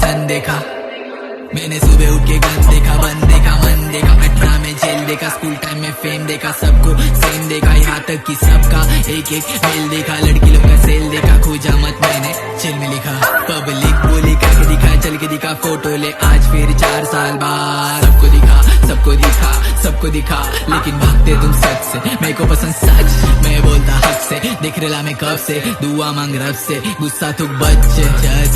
सन देखा, मैंने सुबह उठ के गन देखा, बन देखा, मन देखा, 18 में जेल देखा, स्कूल टाइम में फेम देखा, सबको सेम देखा, यहाँ तक कि सबका एक एक मेल देखा, लड़की लोग का सेल देखा, खोजा मत मैंने चिल में लिखा, पब्लिक बोली करके दिखा, चल के दिखा, फोटो ले आज फिर 4 साल बाद, सबको दिखा, सबको दिखा, सबको दिखा, लेकिन भागते तुम सच से, मेरे को पसंद सच, मैं बोलता हक से, दिख रहा मैं कब से, दुआ मांग रब से, गुस्सा तू बच्चे।